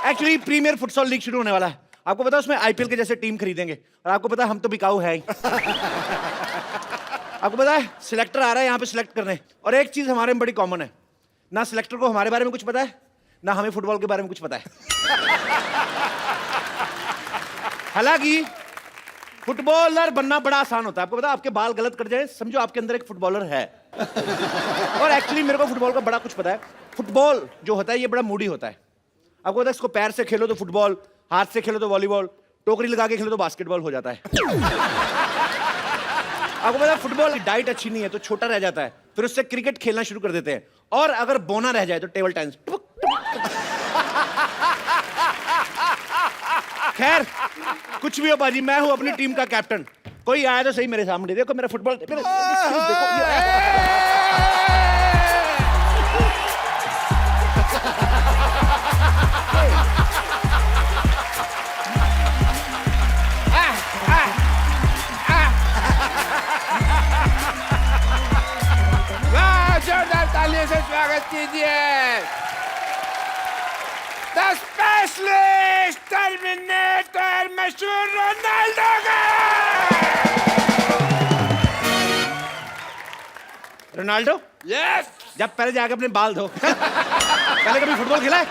Actually premiere futsal league शुरू होने वाला है। आपको पता है उसमें आईपीएल के जैसे टीम खरीदेंगे और आपको पता है हम तो बिकाऊ है ही। आपको पता है सिलेक्टर आ रहा है यहाँ पे सिलेक्ट करने, और एक चीज हमारे में बड़ी कॉमन है, ना सिलेक्टर को हमारे बारे में कुछ पता है ना हमें फुटबॉल के बारे में कुछ पता है। हालांकि फुटबॉलर बनना बड़ा आसान होता है। आपको पता है आपके बाल गलत कट जाए समझो आपके अंदर एक फुटबॉलर है। और एक्चुअली मेरे को फुटबॉल का बड़ा कुछ पता है। फुटबॉल जो होता है ये बड़ा मूडी होता है। आपको पता है इसको पैर से खेलो तो फुटबॉल, हाथ से खेलो तो वॉलीबॉल, टोकरी लगा के खेलो तो बास्केटबॉल हो जाता है। आपको पता है फुटबॉल की डाइट अच्छी नहीं है तो छोटा रह जाता है, फिर उससे क्रिकेट खेलना शुरू कर देते हैं, और अगर बोना रह जाए तो टेबल टेनिस। खैर कुछ भी हो बाजी, मैं हूं अपनी टीम का कैप्टन। कोई आया तो सही मेरे सामने, देखो मेरा फुटबॉल देखो। जोरदार तालियों से स्वागत कीजिए द स्पेशलिस्ट टर्मिनेटर मशहूर रोनाल्डो का। रोनाल्डो यस, जब पहले जाके अपने बाल धो। पहले कभी फुटबॉल खेला है?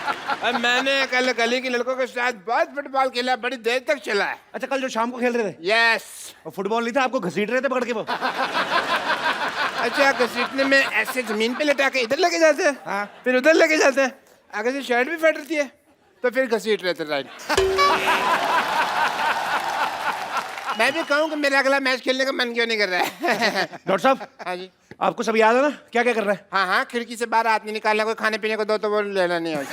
मैंने कल गली के लड़कों के साथ बहुत फुटबॉल खेला, बड़ी देर तक चला है। अच्छा कल जो शाम को खेल रहे थे? यस। और फुटबॉल नहीं था, आपको घसीट रहे थे पकड़ के वो। अच्छा, घसीटने में ऐसे जमीन पे लटा के इधर लेके जाते हैं, हाँ। फिर उधर लेके जाते हैं, आगे से शर्ट भी फट रही है तो फिर घसीट रहे थे। राइट। मैं भी कहूँ कि मेरा अगला मैच खेलने का मन क्यों नहीं कर रहा है। डॉक्टर साहब। हाँ जी। आपको सब याद है ना क्या क्या कर रहा है? हाँ हाँ, खिड़की से बाहर हाथ नहीं निकालना, कोई खाने पीने को दो तो वो लेना नहीं है।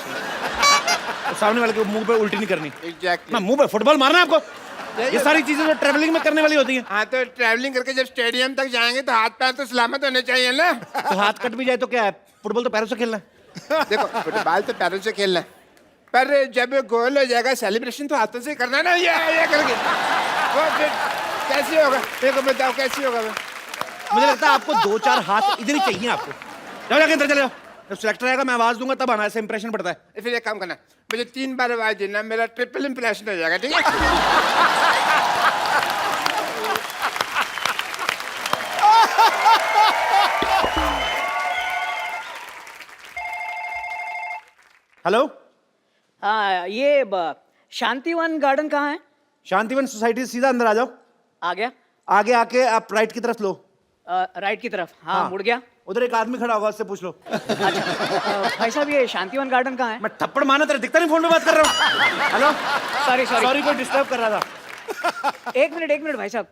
तो सामने वाले के मुंह पे उल्टी नहीं करनी। एग्जैक्टली। ना मुंह पे फुटबॉल मारना है आपको। ये सारी चीजें जो ट्रेवलिंग में करने वाली होती हैं। हाँ, तो ट्रैवलिंग करके जब स्टेडियम तक जाएंगे तो हाथ पैर तो सलामत होने चाहिए ना। तो हाथ कट भी जाए तो क्या है, फुटबॉल तो पैरों से खेलना है। देखो, फुटबॉल तो पैरों से खेलना है, पर जब गोल हो जाएगा सेलिब्रेशन तो हाथों से करना ना। ये करके वो फिर कैसे होगा? देखो बताओ कैसे होगा? मुझे लगता है आपको 2-4 हाथ इधर ही चाहिए आपको। जाओ जाके अंदर चले जाओ, जब सिलेक्टर आएगा मैं आवाज दूंगा तब आना, ऐसे इंप्रेशन पड़ता है। फिर एक काम करना, मुझे 3 बार आवाज देना, मेरा ट्रिपल इंप्रेशन हो जाएगा। ठीक है? हेलो। हाँ, ये शांतिवन गार्डन कहाँ है? शांतिवन सोसाइटी से सीधा अंदर आ जाओ। आ गया। आगे आके आप राइट की तरफ लो। राइट की तरफ। हाँ, मुड़ गया। उधर एक आदमी खड़ा होगा, उससे पूछ लो। अच्छा भाई साहब, ये शांतिवन गार्डन कहाँ है? मैं थप्पड़ मारना तेरा दिखता नहीं, फोन पे बात कर रहा हूँ। हेलो। सॉरी सॉरी कोई डिस्टर्ब कर रहा था। एक मिनट भाई साहब,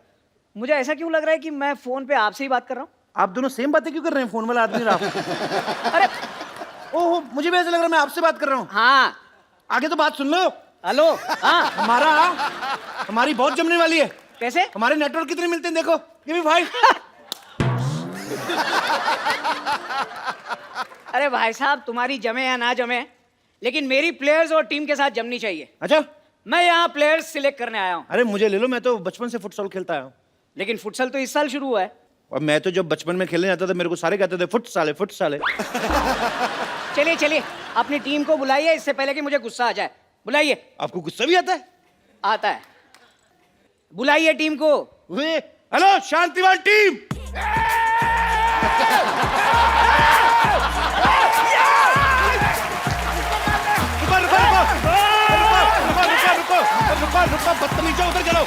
मुझे ऐसा क्यों लग रहा है कि मैं फोन पे आपसे ही बात कर रहा हूँ? आप दोनों सेम बातें क्यों कर रहे हैं? फोन वाला आदमी रहा। अरे ओहो, मुझे भी ऐसा लग रहा है मैं आपसे बात कर रहा हूँ। हाँ। आगे तो बात सुन लो। हेलो। हाँ। हमारी बहुत जमने वाली है। कैसे? हमारे नेटवर्क कितने मिलते हैं देखो। Give me 5। अरे भाई साहब, तुम्हारी जमे या ना जमे, लेकिन मेरी प्लेयर्स और टीम के साथ जमनी चाहिए। अच्छा। मैं यहाँ प्लेयर्स सिलेक्ट करने आया हूँ। अरे मुझे ले लो, मैं तो बचपन से फुटसॉल खेलता आया हूँ। लेकिन फुटसल तो इस साल शुरू हुआ है। और मैं तो जब बचपन में खेलने जाता था मेरे को सारे कहते थे फुट साले फुट साले। चलिए अपनी टीम को बुलाइए, इससे पहले कि मुझे गुस्सा आ जाए। बुलाइए। आपको गुस्सा भी आता है? आता है। बुलाइए टीम को। Hello Shantivan team. रुको बदतमीजो, उधर चलो।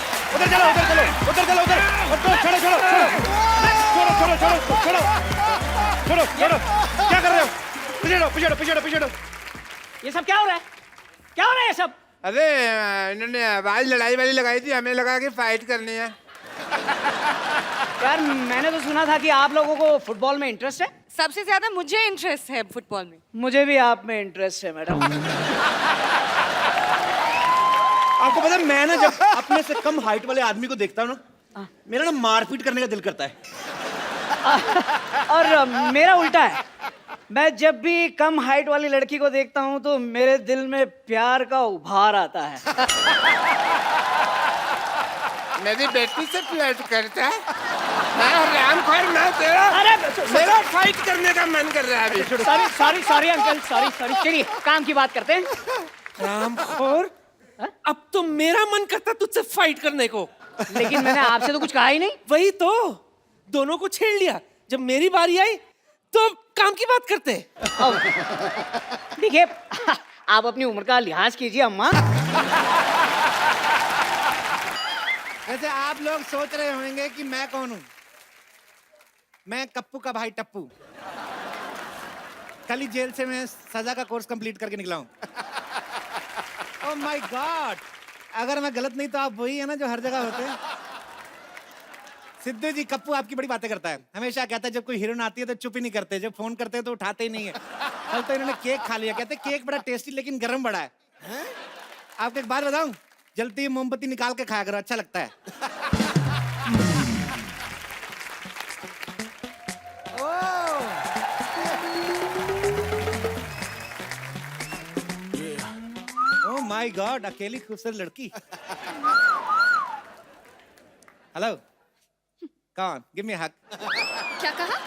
छोड़ो। क्या कर रहे हो? पिछड़ो। ये सब क्या हो रहा है? ये सब? अरे इन्होंने आवाज लड़ाई वाली लगाई थी, हमें लगा कि फाइट करनी है। यार मैंने तो सुना था कि आप लोगों को फुटबॉल में इंटरेस्ट है। सबसे ज्यादा मुझे इंटरेस्ट है फुटबॉल में। मुझे भी आप में इंटरेस्ट है मैडम। आपको पता है मैं ना जब अपने से कम हाइट वाले आदमी को देखता हूँ ना, मेरा ना मारपीट करने का दिल करता है। और मेरा उल्टा है, मैं जब भी कम हाइट वाली लड़की को देखता हूँ तो मेरे दिल में प्यार का उभार आता है। मेरी बेटी से फ्लर्ट करता है? मैं हरामखोर ना तेरा। अरे मेरा फाइट करने का मन कर रहा है अभी। Sorry uncle, sorry. चलिए काम की बात करते हैं। रामखोर, अब तो मेरा मन करता तुझसे फाइट करने को। लेकिन मैंने आपसे तो कुछ कहा ही नहीं। वही तो, दोनों को छेड़ लिया। जब मेरी बारी आई तो काम की बात करते। देखिए, आप अपनी उम्र का लिहाज कीजिए अम्मा। वैसे आप लोग सोच रहे होंगे कि मैं कौन हूं। मैं कप्पू का भाई टप्पू। कल ही जेल से मैं सजा का कोर्स कंप्लीट करके निकला हूं। ओह माय गॉड, अगर मैं गलत नहीं तो आप वही है ना जो हर जगह होते हैं। सिद्धू जी, कप्पू आपकी बड़ी बातें करता है। हमेशा कहता है जब कोई हीरोइन आती है तो चुप ही नहीं करते, जब फोन करते हैं तो उठाते ही नहीं है। कल तो इन्होंने केक खा लिया, कहते केक बड़ा टेस्टी लेकिन गर्म बड़ा है। आपको एक बात बताऊं, जलती हुई मोमबत्ती निकाल के खाया करो, अच्छा लगता है। ओह माय गॉड, अकेली खूबसूरत लड़की। हेलो, कौन? गिव मी हक। क्या कहा?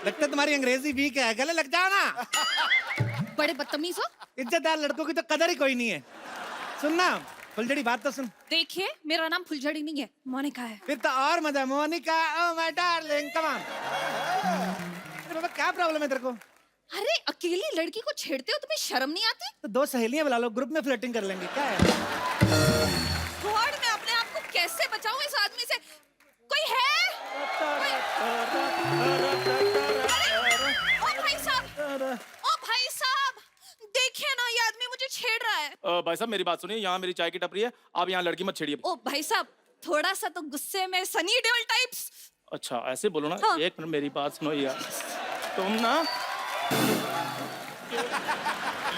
लगता है तुम्हारी अंग्रेजी वीक है, गले लग जाओ ना। बड़े बदतमीज हो। इज्जतदार लड़कों की तो कदर ही कोई नहीं है। सुनना, फुलझड़ी बात तो सुन। देखिए, मेरा नाम फुलझड़ी नहीं है, मोनिका है। फिर तो और मजा। Monica, oh my darling, come on. बाबा क्या प्रॉब्लम है तेरे को? अरे, अकेली लड़की को छेड़ते हो, तुम्हें शर्म नहीं आती? तो दो सहेलियां बुला लो, ग्रुप में फ्लर्टिंग कर लेंगे, क्या है? गॉड, मैं अपने आप को कैसे बचाऊं इस आदमी से? कोई है? ओ भाई साहब, ओ भाई साहब, देखिए ना, ये आदमी मुझे छेड़ रहा है। भाई साहब मेरी बात सुनिए, यहाँ मेरी चाय की टपरी है, आप यहाँ लड़की मत छेड़िए। ओ भाई साहब, थोड़ा सा तो गुस्से में सनी देओल टाइप्स। अच्छा ऐसे बोलो ना। हाँ। एक मिनट मेरी बात सुनो यार, तुम ना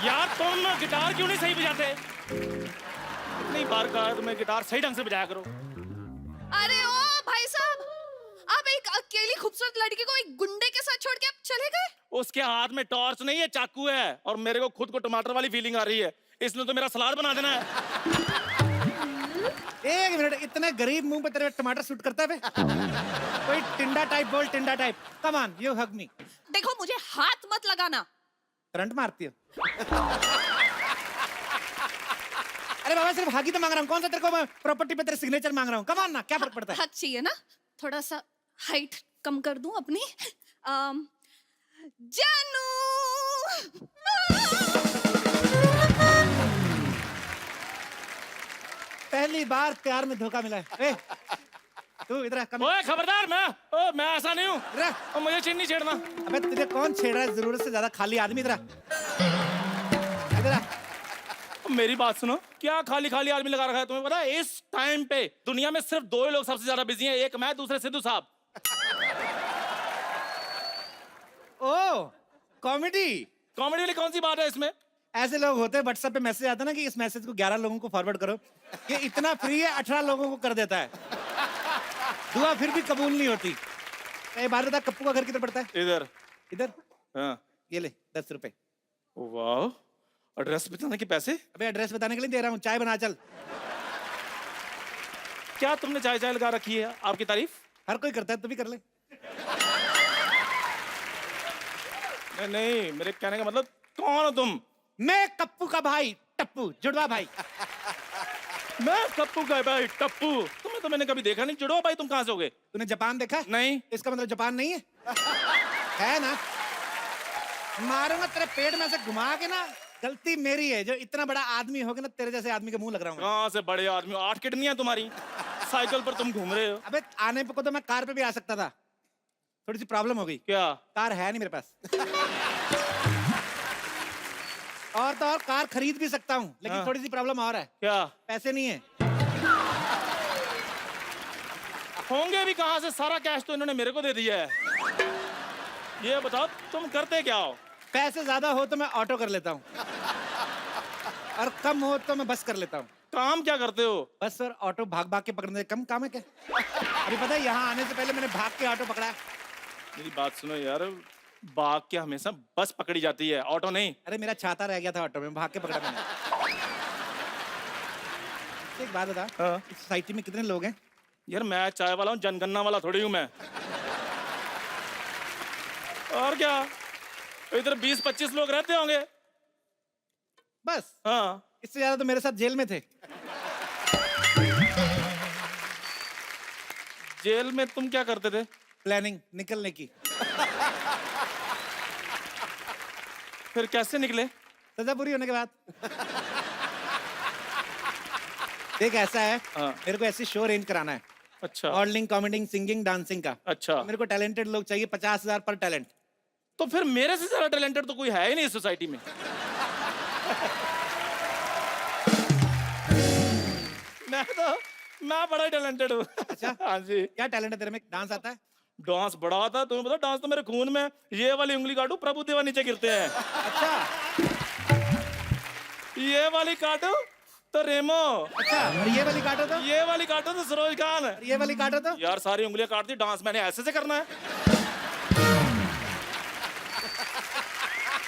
यार तुम गिटार क्यों नहीं सही बजाते? इतनी बार कहा है तुम्हें गिटार सही ढंग से बजाया करो। अरे ओ भाई साहब, आप एक अकेली खूबसूरत लड़की को एक गुंडे के साथ छोड़ के आप चले गए? उसके हाथ में टॉर्च नहीं है, चाकू है, और मेरे को खुद को टमाटर वाली फीलिंग आ रही है, इसलिए तो मेरा सलाद बना देना है। एक मिनट, इतने गरीब मुंह पे तेरे टमाटर सूट करता है? कोई टिंडा टाइप बोल, टिंडा type. Come on, you hug me. देखो, मुझे हाथ मत लगाना। करंट मारती हो? अरे बाबा, सिर्फ हग ही तो मांग रहा हूँ। कौन सा तेरे को मैं प्रॉपर्टी पे तेरे सिग्नेचर मांग रहा हूँ? कम ऑन ना, क्या फर्क पड़ता है? हक चाहिए ना? थोड़ा सा हाइट कम कर दूं अपनी। जानू, पहली बार प्यार में धोखा मिला है। ए, तू इधर आ, कम। ओए खबरदार, मैं ऐसा नहीं हूँ, इधर आ। और मुझे चिन्ह छेड़ना। अबे तुझे कौन छेड़ रहा है? जरूरत से ज्यादा खाली आदमी। इधर आ, इधर आ। मेरी बात सुनो, क्या खाली खाली आदमी लगा रखा है? तुम्हें पता है इस टाइम पे दुनिया में सिर्फ दो ही लोग सबसे ज्यादा बिजी हैं, एक मैं, दूसरे सिद्धू साहब। ओ, कॉमेडी। कॉमेडी वाली कौन सी बात है इसमें? ऐसे लोग होते हैं, व्हाट्सएप पे मैसेज आता है ना कि इस मैसेज को 11 लोगों को फॉरवर्ड करो, ये इतना फ्री है 18 लोगों को कर देता है। दुआ फिर भी कबूल नहीं होती। ए, बात बता, कप्पू का घर किधर पड़ता है? इधर। इधर। हाँ। ये ले 10 रुपए। वाह, एड्रेस बताने के पैसे? अबे एड्रेस बताने के लिए दे रहा हूँ, चाय बना चल। क्या तुमने चाय चाय लगा रखी है? आपकी तारीफ? हर कोई करता है, तू भी कर ले। नहीं, मेरे कहने का मतलब, कौन हो तुम? मैं कप्पू का भाई टप्पू, जुड़वा भाई। मैं कप्पू का भाई टप्पू। तुम्हें तो मैंने कभी देखा नहीं। जुड़ो भाई, तुम कहाँ से हो गए? तूने जापान देखा? नहीं। इसका मतलब जापान नहीं है? है ना? मारूंगा तेरे पेट में से घुमा के ना। गलती मेरी है, जो इतना बड़ा आदमी हो गया ना, तेरे जैसे आदमी के मुंह लग रहा हूँ। कहाँ से बड़े आदमी? 8 किडनियां तुम्हारी, साइकिल पर तुम घूम रहे हो। अबे आने पे को तो मैं कार पे भी आ सकता था, थोड़ी सी प्रॉब्लम हो गई। क्या? कार है नहीं मेरे पास। और तो और कार खरीद भी सकता हूँ, लेकिन हाँ। थोड़ी सी प्रॉब्लम और है। क्या? पैसे नहीं है। होंगे भी कहाँ से? सारा कैश तो इन्होंने मेरे को दे दिया है। ये बताओ तुम करते क्या हो? पैसे ज्यादा हो तो मैं ऑटो कर लेता हूँ, और कम हो तो मैं बस कर लेता हूँ। काम क्या करते हो? बस और ऑटो भाग भाग के पकड़ने कम काम है क्या? अभी पता है, यहाँ आने से पहले मैंने भाग के ऑटो पकड़ा है। मेरी बात सुनो यार, भाग के हमेशा बस पकड़ी जाती है, ऑटो नहीं। अरे मेरा छाता रह गया था ऑटो में, भाग के पकड़ा मैंने। एक बात बता, हाँ। इस सोसाइटी में कितने लोग हैं? यार मैं चाय वाला हूँ, जनगणना वाला थोड़ी हूँ मैं। और क्या, इधर 20-25 लोग रहते होंगे बस। हाँ। इससे ज्यादा तो मेरे साथ जेल में थे। जेल में तुम क्या करते थे? प्लानिंग निकलने की। फिर कैसे निकले? सजा पूरी होने के बाद। देख ऐसा है, हाँ। मेरे को ऐसी शो अरेंज कराना है, अच्छा मॉडलिंग, कॉमेडिंग, सिंगिंग, डांसिंग का। अच्छा। मेरे को टैलेंटेड लोग चाहिए, 50,000 पर टैलेंट। तो फिर मेरे से ज्यादा टैलेंटेड तो कोई है ही नहीं इस सोसाइटी में। मैं बड़ा टैलेंटेड हूँ। अच्छा। हाँ जी। क्या टैलेंट है तेरे में? डांस आता है? डांस बड़ा आता है, तुम्हें पता डांस तो मेरे खून में। ये वाली उंगली काटू प्रभु देवा नीचे गिरते हैं। अच्छा ये वाली काटू तो रेमो। अच्छा, और ये वाली काटो तो? ये वाली काटो तो सरोज खान। और ये वाली काटो तो? यार सारी उंगलियां काट दी, डांस मैंने ऐसे से करना है।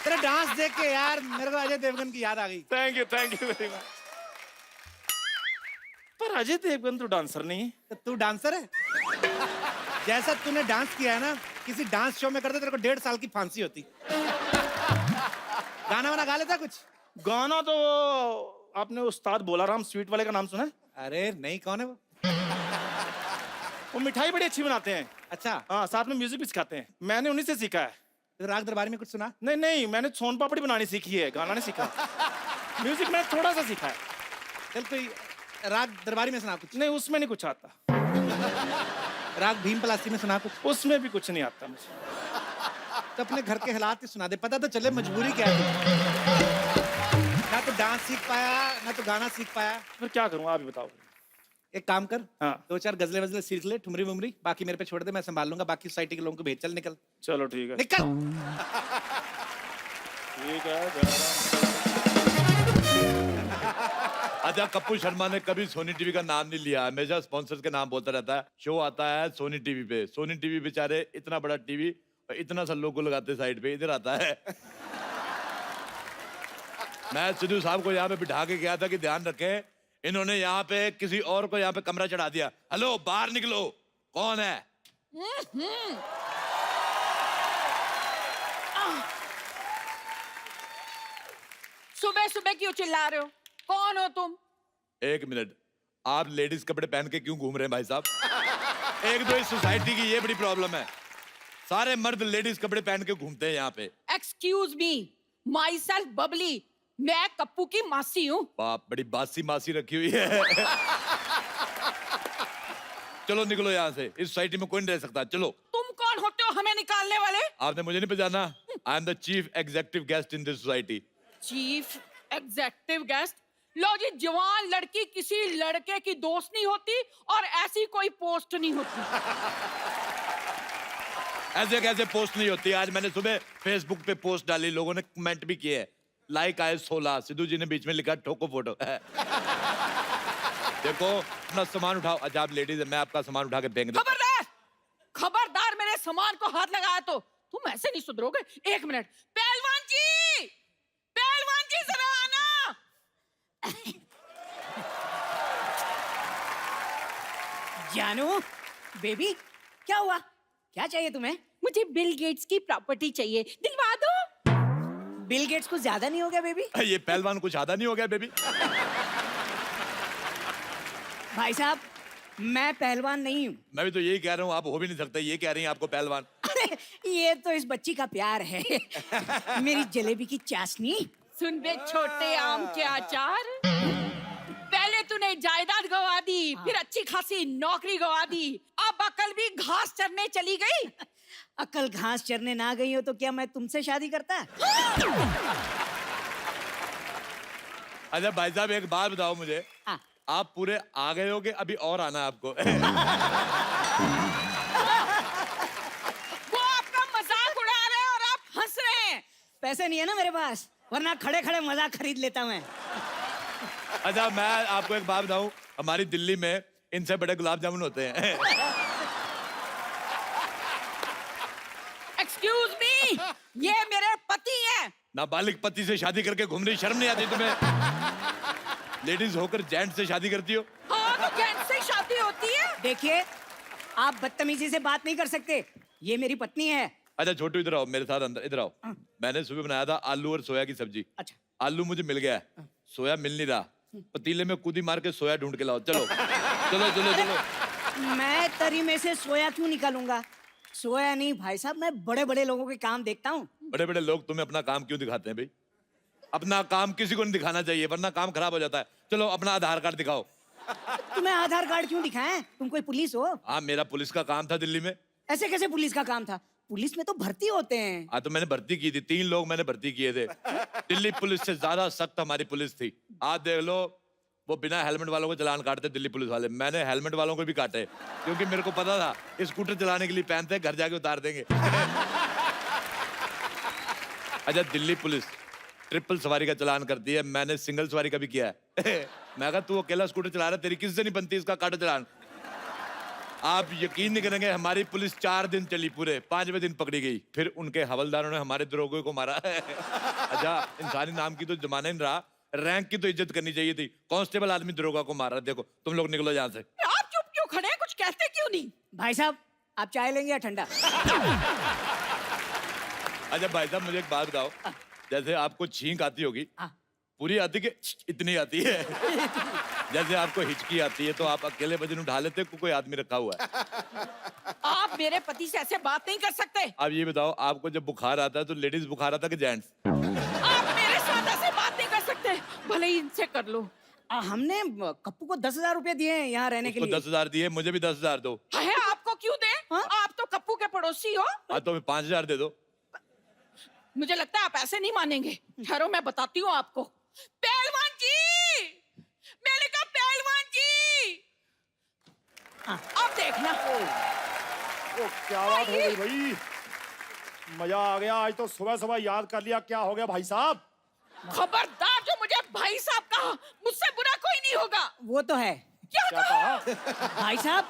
तेरा डांस देख के यार मेरे को अजय देवगन की याद आ गई। Thank you very much. पर अजय देवगन तो डांसर नहीं है। तो तू डांसर है? जैसा तूने डांस किया है ना, किसी डांस शो में करते तेरे को 1.5 साल की फांसी होती। गाना वाना गा लेता कुछ? गाना तो आपने उस्ताद बोलाराम स्वीट वाले का नाम सुना है? अरे नहीं, कौन है वो? वो मिठाई बड़ी अच्छी बनाते हैं। अच्छा, हाँ, साथ में म्यूजिक भी सिखाते हैं। मैंने उन्हीं से सीखा है। तो राग दरबार में कुछ सुना? नहीं नहीं, मैंने सोन पापड़ी बनानी सीखी है, गाना नहीं सीखा। म्यूजिक मैंने थोड़ा सा सीखा है। चल कोई राग दरबारी में सुना कुछ। नहीं, उसमें नहीं कुछ आता। राग भीम पलासी में सुना कुछ। उसमें भी कुछ नहीं आता मुझे। तो अपने घर के हालात ही सुना दे, पता तो चले मजबूरी क्या है। ना तो डांस सीख पाया, ना तो गाना सीख पाया। फिर क्या करूँ, आप ही बताओ। एक काम कर, हाँ। 2-4 गजले वजले सीख ले, ठुमरी वुमरी, बाकी मेरे पे छोड़ दे, मैं संभाल लूंगा। बाकी सोसाइटी के लोगों को भेज, चल निकल चलो ठीक है। निकल। ठीक है, जा रहा हूँ। अच्छा, कप्पू शर्मा ने कभी सोनी टीवी का नाम नहीं लिया, हमेशा स्पॉन्सर्स के नाम बोलता रहता है। शो आता है सोनी टीवी पे, सोनी टीवी बेचारे इतना बड़ा टीवी और इतना सा लोगो लगाते साइड पे, इधर आता है। मैं सिद्धू साहब को यहाँ पे बिठा के गया था कि ध्यान रखें, इन्होंने यहाँ पे किसी और को यहाँ पे कमरा चढ़ा दिया। हेलो, बाहर निकलो, कौन है? सुबह सुबह क्यों चिल्ला रहे हो? कौन हो तुम? एक मिनट, आप लेडीज कपड़े पहन के क्यों घूम रहे हैं भाई साहब? एक तो इस सोसाइटी की ये बड़ी प्रॉब्लम है, सारे मर्द लेडीज कपड़े पहन के घूमते हैं यहाँ पे। Excuse me, my self Babli, मैं कप्पू की मासी हूँ। बाप, बड़ी बासी मासी रखी हुई है। चलो निकलो यहाँ से, इस सोसाइटी में कोई नहीं रह सकता, चलो। तुम कौन होते हो हमें निकालने वाले? आपने मुझे नहीं पहचाना? I am the chief executive guest in this society. Chief executive guest? लो जी, जवान लड़की किसी लड़के की दोस्त नहीं होती और ऐसी कोई पोस्ट नहीं होती। ऐसे कैसे पोस्ट नहीं होती? आज मैंने सुबह फेसबुक पे पोस्ट डाली, लोगों ने कमेंट भी किए, लाइक आए 16, सिद्धू जी ने बीच में लिखा ठोको फोटो। देखो, अपना सामान उठाओ। अच्छा, आप लेडीज है, मैं आपका सामान उठा के फेंक दूं। खबरदार, खबरदार, मेरे सामान को हाथ लगाया तो तुम ऐसे नहीं सुधरोगे। 1 मिनट, पहलवान जी, पहलवान जी जरा आना। जानू, बेबी, क्या हुआ? क्या चाहिए तुम्हें? मुझे बिल गेट्स की प्रॉपर्टी चाहिए, दिलवा दो। बिल गेट्स कुछ ज्यादा नहीं हो गया बेबी? ये पहलवान कुछ आधा नहीं हो गया बेबी? भाई साहब, मैं पहलवान नहीं हूँ। मैं भी तो यही कह रहा हूँ, आप हो भी नहीं सकते, ये कह रही हैं आपको पहलवान। अरे, ये तो इस बच्ची का प्यार है। मेरी जलेबी की चाशनी। सुन बे छोटे आम के अचार, पहले तूने जायदाद गवा दी, फिर अच्छी खासी नौकरी गवा दी, अब अकल भी घास चरने चली गई। अकल घास चरने ना गई हो तो क्या मैं तुमसे शादी करता? अच्छा भाई साहब, एक बात बताओ मुझे, हाँ। आप पूरे आ गए हो कि अभी और आना है आपको? वो आपका मजाक उड़ा रहे हैं और आप हंस रहे हैं। पैसे नहीं है ना मेरे पास, वरना खड़े खड़े मजाक खरीद लेता मैं। अच्छा, मैं आपको एक बात बताऊं, हमारी दिल्ली में इनसे बड़े गुलाब जामुन होते हैं। एक्सक्यूज मी, ये मेरे पति हैं। नाबालिग पति से शादी करके घूम रही, शर्म नहीं आती तुम्हें? लेडीज होकर जेंट से शादी करती हो? हाँ, तो जेंट्स से शादी होती है। देखिए, आप बदतमीजी से बात नहीं कर सकते, ये मेरी पत्नी है। अच्छा छोटू, इधर आओ मेरे साथ अंदर, इधर आओ। मैंने सुबह बनाया था आलू और सोया की सब्जी। अच्छा। आलू मुझे मिल गया है, सोया मिल नहीं रहा, पतीले में कूदी मार के सोया ढूंढ के लाओ। चलो चलो चलो चलो। मैं तरी में से सोया क्यों निकालूंगा? सोया नहीं भाई साहब, मैं बड़े बड़े लोगों के काम देखता हूँ। बड़े बड़े लोग तुम्हें अपना काम क्यों दिखाते हैं भाई? अपना काम किसी को नहीं दिखाना चाहिए, वरना काम खराब हो जाता है। चलो अपना आधार कार्ड दिखाओ। तुम्हें आधार कार्ड क्यों दिखाएं? तुम कोई पुलिस हो? हाँ, मेरा पुलिस का काम था दिल्ली में। ऐसे कैसे पुलिस का काम था? पुलिस में तो भर्ती होते हैं। हाँ, तो मैंने भर्ती की थी, 3 लोग मैंने भर्ती किए थे। दिल्ली पुलिस से ज्यादा सख्त हमारी पुलिस थी। आज देख लो, वो बिना हेलमेट वालों को चालान काटते दिल्ली पुलिस वाले। मैंने हेलमेट वालों को भी काटे, क्योंकि मेरे को पता था स्कूटर चलाने के लिए पहनते हैं, घर जाके उतार देंगे। अच्छा, दिल्ली पुलिस ट्रिपल सवारी का चालान करती है, मैंने सिंगल सवारी का भी किया है। मैं कहा तू अकेला स्कूटर चला रहा है, तेरी किससे नहीं बनती, इसका काटो चालान। आप यकीन नहीं करेंगे, हमारी पुलिस 4 दिन चली, पूरे 5वें दिन पकड़ी गई। फिर उनके हवलदारों ने हमारे दरोगे को मारा। अच्छा, इंसानी नाम की तो जमाना ही नहीं रहा, रैंक की तो इज्जत करनी चाहिए थी। कांस्टेबल आदमी दरोगा को मार रहा है। देखो तुम लोग निकलो यहाँ से। आप चुप क्यों खड़े हैं? कुछ कहते क्यों नहीं? भाई साहब, आप चाय लेंगे या ठंडा? अच्छा भाई साहब, मुझे एक बात बताओ, जैसे आपको छींक आती होगी, हाँ। पूरी आती कि इतनी आती है? जैसे आपको हिचकी आती है तो आप अकेले वजन उठा लेते हो, कोई आदमी रखा हुआ है? आप मेरे पति से ऐसे बात नहीं कर सकते। आप ये बताओ, आपको जब बुखार आता है तो लेडीज बुखार आता है कि जेंट्स? आप मेरे साथ ऐसे बात नहीं कर सकते, भले ही इनसे कर लो। हमने कप्पू को 10,000 रुपए दिए हैं यहाँ रहने के उसको लिए। 10,000 दिए, मुझे भी 10,000 दो। है, आपको क्यों दे? हाँ? आप तो कप्पू के पड़ोसी हो। हाँ, तो 5,000 दे दो। मुझे लगता है आप ऐसे नहीं मानेंगे। ठहरो, मैं बताती हूँ आपको। पहलवान जी, मैंने कहा पहलवान जी, अब देखना। ओ, क्या बात हो गई भाई? मजा आ गया। आज तो सुबह सुबह याद कर लिया। क्या हो गया भाई साहब? खबरदार, जो मुझे भाई साहब कहा, मुझसे बुरा कोई नहीं होगा। वो तो है। क्या क्या कहा? कहा?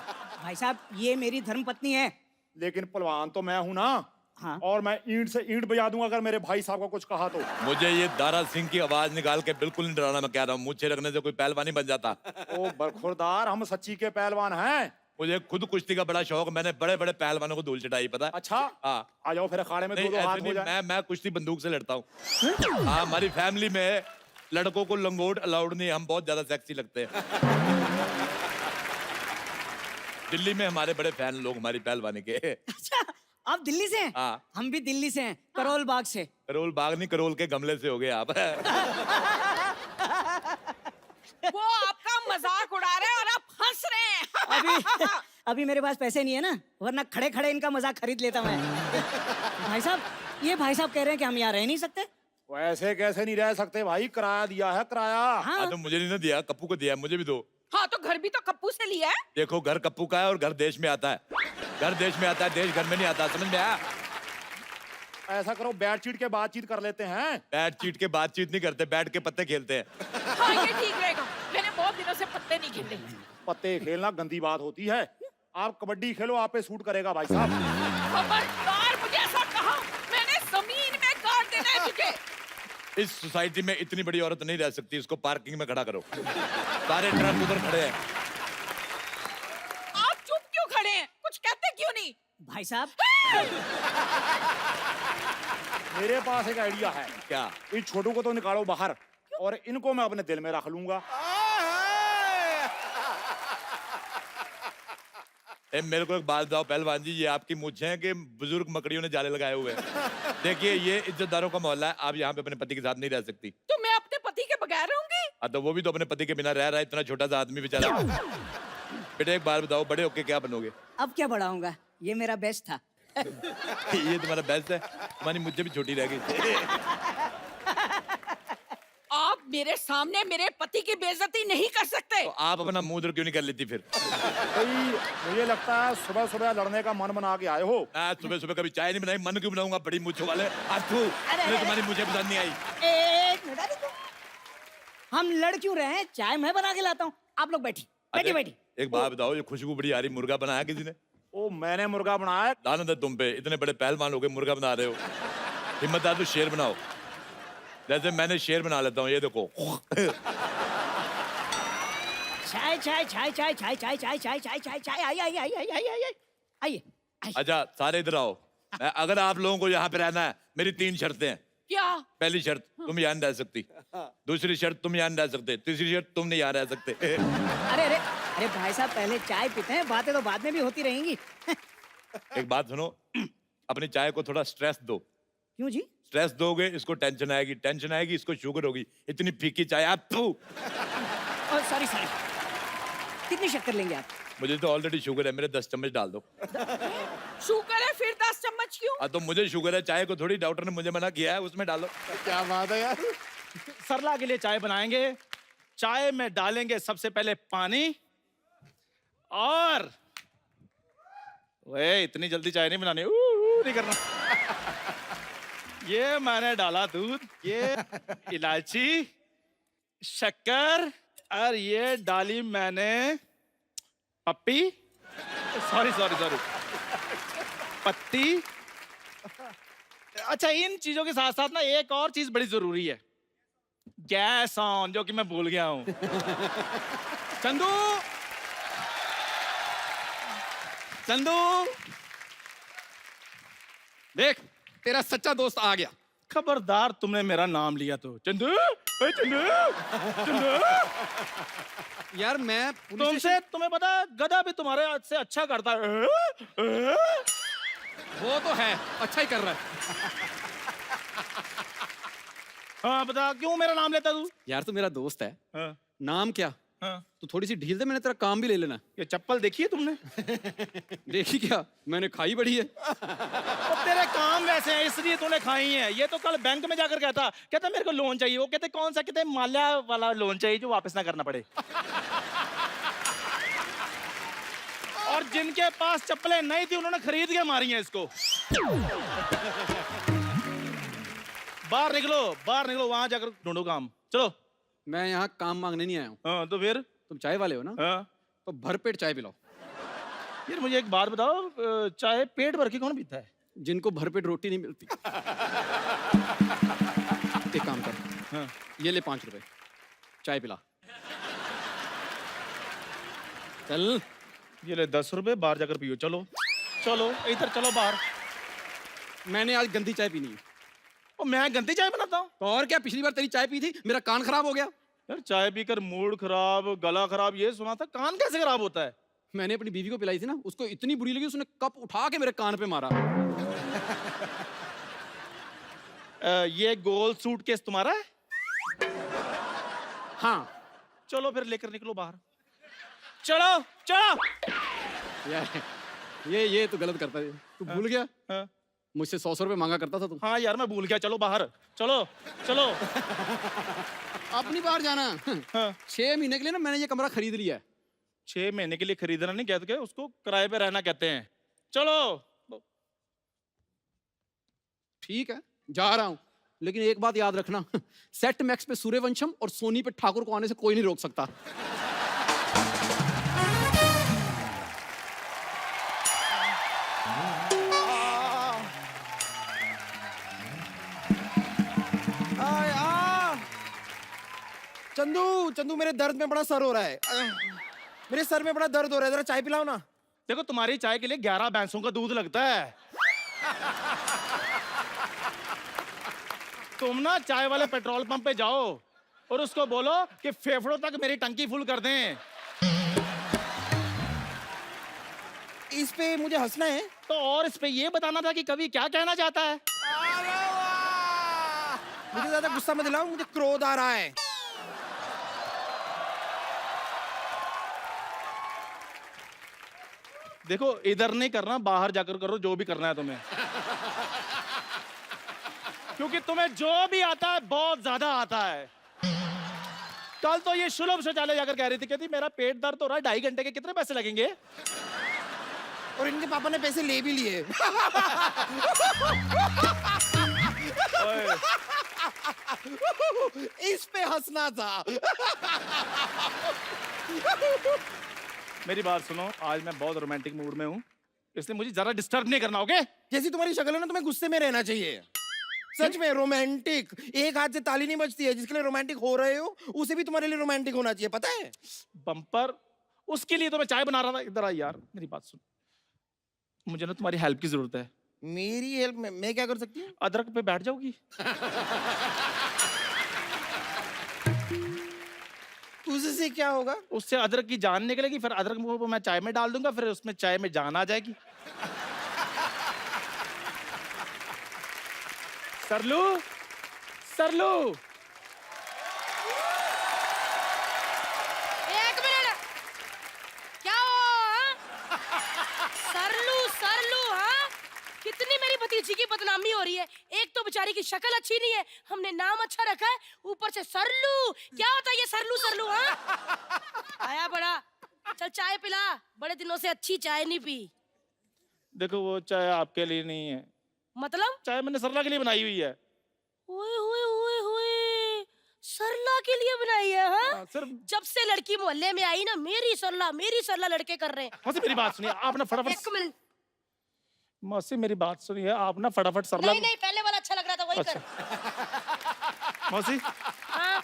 भाई साहब, ये मेरी धर्मपत्नी है। लेकिन पहलवान तो मैं हूं ना। हाँ। और मैं ईंट से ईंट बजा दूंगा अगर मेरे भाई साहब को कुछ कहा तो। मुझे ये दारा सिंह की आवाज निकाल के बिल्कुल नहीं डराना। मैं कह रहा हूँ, मुझे रखने से कोई पहलवान नहीं बन जाता। ओ बरखुरदार, हम सच्ची के पहलवान हैं। मुझे खुद कुश्ती का बड़ा शौक, मैंने बड़े बड़े पहलवानों को धूल चटाई, पता है? अच्छा, हाँ। आ जाओ फिर अखाड़े में नहीं, 2-2 ऐसे हाथ हो नहीं, जाए। मैं कुश्ती बंदूक से लड़ता हूँ। हाँ, हमारी फैमिली में लड़कों को लंगोट अलाउड नहीं है, हम बहुत ज्यादा सेक्सी लगते हैं। दिल्ली में हमारे बड़े फैन लोग हमारी पहलवानी के। अच्छा, आप दिल्ली से हैं? हाँ। हम भी दिल्ली से हैं, करोल बाग से। करोल बाग नहीं, करोल के गमले से हो गए आप। वो आपका मजाक उड़ा रहे हैं और आप हंस रहे हैं। अभी मेरे पास पैसे नहीं है ना, वरना खड़े खड़े इनका मजाक खरीद लेता मैं। भाई साहब, ये भाई साहब कह रहे हैं कि हम यहाँ रह नहीं सकते। वैसे कैसे नहीं रह सकते भाई? किराया दिया है, किराया। हाँ, तो मुझे नहीं ना दिया, कप्पू को दिया, मुझे भी दो। हाँ, तो घर भी तो कप्पू से लिया है। देखो, घर कप्पू का है और घर देश में आता है। घर देश में आता है, देश घर में नहीं आता, समझ में आया? ऐसा करो, बैट चीट के बातचीत कर लेते हैं। बैट चीट के बातचीत नहीं करते, बैठ के पत्ते खेलते हैं। हाँ, ये ठीक रहेगा। मैंने बहुत दिनों से पत्ते नहीं खेले। पत्ते खेलना गंदी बात होती है। आप कबड्डी खेलो, आप पे सूट करेगा भाई साहब। खबरदार, मुझे ऐसा कहा, मैंने जमीन में गाड़ देना है तुझे। इस सोसाइटी में इतनी बड़ी औरत नहीं रह सकती, इसको पार्किंग में खड़ा करो। सारे ट्रक उधर खड़े हैं। आप चुप क्यों खड़े हैं? कुछ कहते क्यों नहीं? भाई साहब, मेरे पास एक आइडिया है। क्या? इस छोटू को तो निकालो बाहर और इनको मैं अपने दिल में रख लूंगा। मेरे को एक बात बताओ पहलवान जी, ये आपकी मूंछें हैं कि बुजुर्ग मकड़ियों ने जाले लगाए हुए हैं? देखिए, ये इज्जतदारों का मोहल्ला है, आप यहाँ पे अपने पति के साथ नहीं रह सकती। तो मैं अपने पति के बगैर रहूंगी? तो वो भी तो अपने पति के बिना रह रहा है, इतना छोटा सा आदमी बेचारा। बेटा एक बात बताओ, बड़े होके क्या बनोगे? अब क्या बड़ा होऊंगा? ये मेरा बेस्ट था। ये तुम्हारा बेस्ट है, तुम्हारी मुझे भी छोटी रह गई। आप मेरे सामने मेरे पति की बेइज्जती नहीं कर सकते। तो आप अपना मुंह उधर क्यों नहीं कर लेती फिर? भाई, मुझे लगता है सुबह सुबह लड़ने का मन बना के आए हो। मैं सुबह सुबह कभी चाय नहीं बनाई, मन क्यों बनाऊंगा? बड़ी मूंछों वाले आज तू, मुझे तुम्हारी मुझे पसंद नहीं आई। एक मिनट, अरे हम लड़ क्यों रहे हैं? चाय मैं बना के लाता हूँ, आप लोग बैठी बैठी बैठी। एक बात बताओ, ये खुशबू बड़ी आ रही, मुर्गा बनाया किसी ने? ओ, मैंने मुर्गा बनाया। लानत है तुम पे, इतने बड़े पहलवान हो गए, मुर्गा बना रहे हो। हिम्मत है तो शेर बनाओ, जैसे मैंने शेर बना लेता हूँ, ये देखो। चाय चाय चाय चाय चाय चाय चाय चाय चाय चाय चाय आई आई आई आई आई आई आइए। अच्छा, सारे इधर आओ। अगर आप लोगों को यहाँ पे रहना है, मेरी 3 शर्तें हैं। क्या? पहली शर्त तुम यहाँ नहीं रह सकती, दूसरी शर्त तुम यहाँ नहीं रह सकते, तीसरी शर्त तुम नहीं यहाँ रह सकते। अरे अरे अरे भाई साहब पहले चाय पीते हैं, बातें तो बाद में भी होती रहेंगी। एक बात सुनो, अपनी चाय को थोड़ा स्ट्रेस दो। क्यों जी? स्ट्रेस दोगे इसको टेंशन आएगी, टेंशन आएगी इसको शुगर होगी। इतनी फीकी चाय आप सॉरी सॉरी, कितनी शक्कर लेंगे आप? मुझे तो ऑलरेडी शुगर है, मेरे 10 चम्मच डाल दो। शुगर है फिर 10 चम्मच क्यों? हाँ तो मुझे शुगर है, चाय को थोड़ी डॉक्टर ने मुझे मना किया है, उसमें डालो। क्या बात है यार। सरला के लिए चाय बनाएंगे। चाय में डालेंगे सबसे पहले पानी, और वे इतनी जल्दी चाय नहीं बनानी, नहीं करना। ये मैंने डाला दूध, ये इलायची, शक्कर, और ये डाली मैंने पप्पी, सॉरी सॉरी सॉरी, पत्ती। अच्छा, इन चीजों के साथ साथ ना एक और चीज बड़ी जरूरी है, गैस ऑन, जो कि मैं भूल गया हूं। चंदू, चंदू, देख तेरा सच्चा दोस्त आ गया। खबरदार तुमने मेरा नाम लिया तो। चंदू, ओए चंदू, चंदू। यार मैं तुमसे, तुम्हें पता है गधा भी तुम्हारे से अच्छा करता है। वो तो है, अच्छा ही कर रहा है। हाँ बता, क्यों मेरा नाम लेता तू? यार तू मेरा दोस्त है। हाँ, नाम क्या? हाँ। तू थोड़ी सी ढील दे, मैंने तेरा काम भी ले लेना। ये चप्पल देखी है तुमने? देखी क्या, मैंने खाई बड़ी है। तो तेरे काम वैसे हैं इसलिए तूने खाई है। ये तो कल बैंक में जाकर कहता मेरे को लोन चाहिए। वो कहते कौन सा, कहते माल्या वाला लोन चाहिए जो वापस ना करना पड़े। और जिनके पास चप्पलें नहीं थी उन्होंने खरीद के मारी हैं इसको। बाहर निकलो, बाहर निकलो, वहां जाकर ढूंढो काम। चलो। मैं यहाँ काम मांगने नहीं आया हूँ। हाँ तो फिर? तुम चाय वाले हो ना? हाँ। तो भरपेट चाय पिलाओ। यार मुझे एक बात बताओ, चाय पेट भर के कौन पीता है? जिनको भरपेट रोटी नहीं मिलती। एक काम कर, हाँ। ये ले 5 रुपए, चाय पिला। चल। ये ले 10 रुपए, बाहर जाकर पियो। चलो चलो, इधर चलो बाहर। मैंने आज गंदी चाय पीनी है। और मैं गंदी चाय बनाता हूँ? तो और क्या, पिछली बार तेरी चाय पी थी, मेरा कान खराब हो गया। यार चाय पीकर मूड खराब, गला खराब, ये सुना था। कान कैसे खराब होता है? मैंने अपनी बीवी को पिलाई थी ना, उसको इतनी बुरी लगी, उसने कप उठा के मेरे कान पे मारा। ये गोल सूटकेस तुम्हारा है? हाँ। चलो फिर लेकर निकलो बाहर। चलो चलो। ये तो गलत करता है। तू भूल गया? हाँ। मुझसे 100 रुपए मांगा करता था तू। हाँ यार मैं भूल गया। चलो बाहर, चलो चलो। अब नहीं बाहर जाना। हाँ। 6 महीने के लिए ना मैंने ये कमरा खरीद लिया है। 6 महीने के लिए खरीदना नहीं कहते, उसको किराए पे रहना कहते हैं। चलो। ठीक है, जा रहा हूं, लेकिन एक बात याद रखना, सेट मैक्स पे सूर्यवंशम और सोनी पे ठाकुर को आने से कोई नहीं रोक सकता। चंदू, चंदू मेरे दर्द में बड़ा सर हो रहा है। मेरे सर में बड़ा दर्द हो रहा है, जरा चाय पिलाओ ना। देखो तुम्हारी चाय के लिए 11 भैंसों का दूध लगता है। तुम ना चाय वाले पेट्रोल पंप पे जाओ और उसको बोलो कि फेफड़ों तक मेरी टंकी फुल कर दें। इस पे मुझे हंसना है तो और इस पे ये बताना था कि कवि क्या कहना चाहता है। मुझे ज्यादा गुस्सा मत दिलाओ, मुझे क्रोध आ रहा है। देखो इधर नहीं करना, बाहर जाकर करो जो भी करना है तुम्हें। क्योंकि तुम्हें जो भी आता है बहुत ज्यादा आता है। कल तो ये सुलभ शौचालय जाकर कह रही थी, कहती मेरा पेट दर्द हो रहा है, 2.5 घंटे के कितने पैसे लगेंगे? और इनके पापा ने पैसे ले भी लिए। इस पे हंसना था। मेरी बात सुनो, आज मैं बहुत रोमांटिक मूड में हूँ, इसलिए मुझे जरा डिस्टर्ब नहीं करना, ओके? जैसी तुम्हारी शक्ल है ना, तुम्हें गुस्से में रहना चाहिए। सच में रोमांटिक, एक हाथ से ताली नहीं बजती है। जिसके लिए रोमांटिक हो रहे हो उसे भी तुम्हारे लिए रोमांटिक होना चाहिए, पता है? बम्पर, उसके लिए तो मैं चाय बना रहा था। इधर आ यार, मेरी बात सुन, मुझे ना तुम्हारी हेल्प की जरूरत है। मेरी हेल्प में मैं क्या कर सकती हूँ? अदरक पे बैठ जाओगी। उससे क्या होगा? उससे अदरक की जान निकलेगी, फिर अदरक को मैं चाय में डाल दूंगा, फिर उसमें चाय में जान आ जाएगी। सरलू, सरलू, एक मिनट, क्या हुआ? सरलू सरलू, हाँ? कितनी मेरी भतीजी की बदनामी हो रही है। एक तो बेचारी की शक्ल अच्छी नहीं है, हमने नाम अच्छा रखा है, ऊपर से सरलू। क्या होता है ये सरलू सरलू? हाँ, आया बड़ा, चल चाय पिला, बड़े दिनों से अच्छी चाय नहीं पी। देखो वो चाय आपके लिए नहीं है, मतलब? चाय मैंने सरला के लिए बनाई हुई है। ओए होए होए होए, सरला के लिए बनाई है? हाँ, सर जब से लड़की मोहल्ले में आई ना, मेरी सरला लड़के कर रहे हैं। मौसी मेरी बात सुनिए, आप ना फटाफट। एक मिनट, मौसी मेरी बात सुनिए, आप ना फटाफट सरला। नहीं नहीं, पहले वाला अच्छा लग रहा था, वही कर। मौसी हाँ,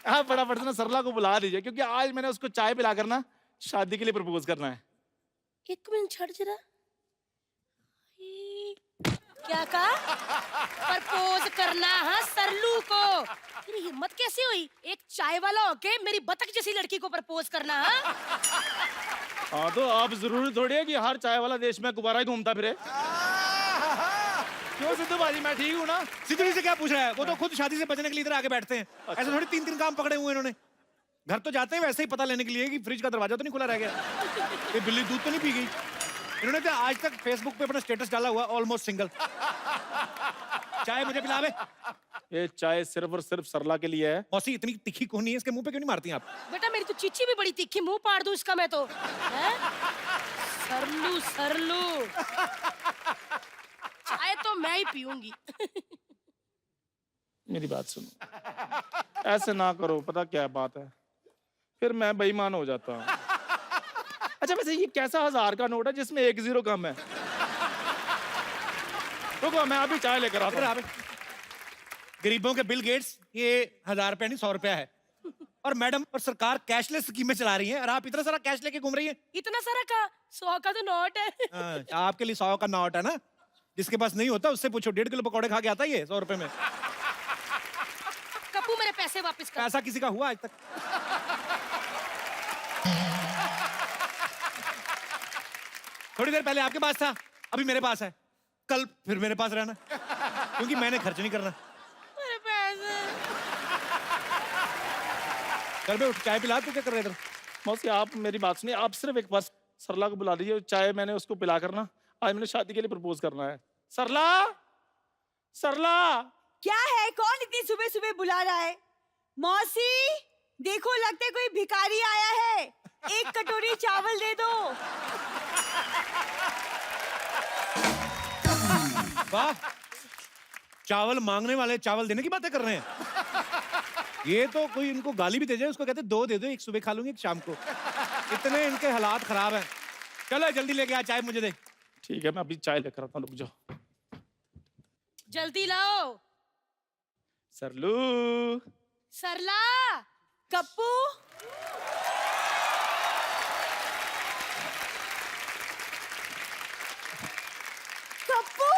आप फटाफट से ना सरला को बुला दीजिए, क्योंकि आज मैंने उसको चाय पिला कर ना शादी के लिए प्रपोज करना है। एक मिनट छड़ जरा। क्या कहा? प्रपोज करना? हाँ, सरलू को। तेरी हिम्मत कैसे हुई एक चाय वाला होके मेरी बतख जैसी लड़की को प्रपोज करना? हाँ, हाँ तो आप जरूरी थोड़ी है कि हर चाय वाला देश में गुब्बारा ही घूमता फिरे। क्यों सिद्धू बाजी, मैं ठीक हूँ ना? सिद्धू जी से क्या पूछ रहा है? वो तो खुद शादी से बचने के लिए इधर आके बैठते हैं। ऐसे थोड़ी 3-3 काम पकड़े हुए इन्होंने। घर तो जाते हैं वैसे ही पता लेने के लिए कि फ्रिज का दरवाजा तो नहीं खुला रह गया, ये बिल्ली दूध तो नहीं पी गई। इन्होंने तो आज तक फेसबुक पे अपना स्टेटस डाला हुआ ऑलमोस्ट सिंगल। चाय मुझे पिलावे। ये चाय सिर्फ और सिर्फ सरला के लिए है। मौसी इतनी तीखी कौन नहीं है, इसके मुंह पे क्यों नहीं मारती आप? बेटा मेरी तो चीची भी बड़ी तीखी, मुंह पाड़ दूं इसका मैं तो। हैं? सरलू सरलू, चाय तो मैं ही पीऊंगी। मेरी बात सुनो, ऐसे ना करो, पता क्या बात है, फिर मैं बेईमान हो जाता हूँ। अच्छा वैसे ये कैसा 1000 का नोट है जिसमें 1 0 कम है? रुको मैं अभी चाय लेकर आता हूँ। गरीबों के बिल गेट्स ये 1000 रुपया नहीं 100 रुपया है, और मैडम और सरकार कैशलेस स्कीमें चला रही हैं, और आप इतना सारा कैश लेके घूम रही हैं। इतना सारा का 100 का तो नोट है। हाँ, आपके लिए 100 का नोट है ना, जिसके पास नहीं होता उससे पूछो, 1.5 किलो पकौड़े खा के आता है ये 100 रुपए में। कप्पू मेरे पैसे वापस कर। ऐसा किसी का हुआ आज तक? थोड़ी देर पहले आपके पास था, अभी मेरे पास है, कल फिर मेरे पास रहना, क्योंकि मैंने खर्च नहीं करना। मेरे पैसे। चल बे उठ, चाय पिला। तू क्या कर रहा है इधर? मौसी आप मेरी बात सुनिए, आप सिर्फ एक बार सरला को बुला दीजिए, चाय मैंने उसको पिला करना, आज मैंने शादी के लिए प्रपोज करना है। सरला, सरला। क्या है? कौन इतनी सुबह सुबह बुला रहा है? मौसी देखो, लगता है कोई भिखारी आया है, एक कटोरी चावल दे दो। वाह, चावल मांगने वाले चावल देने की बातें कर रहे हैं। ये तो कोई इनको गाली भी दे जाए, उसको कहते 2 दे दो, एक सुबह खा लूंगी एक शाम को। इतने इनके हालात खराब हैं। चलो जल्दी लेके आ चाय, मुझे दे। ठीक है मैं अभी चाय लेकर आता हूँ, रुक जाओ। जल्दी लाओ। सरलू। सरला। कप्पू, कप्पू,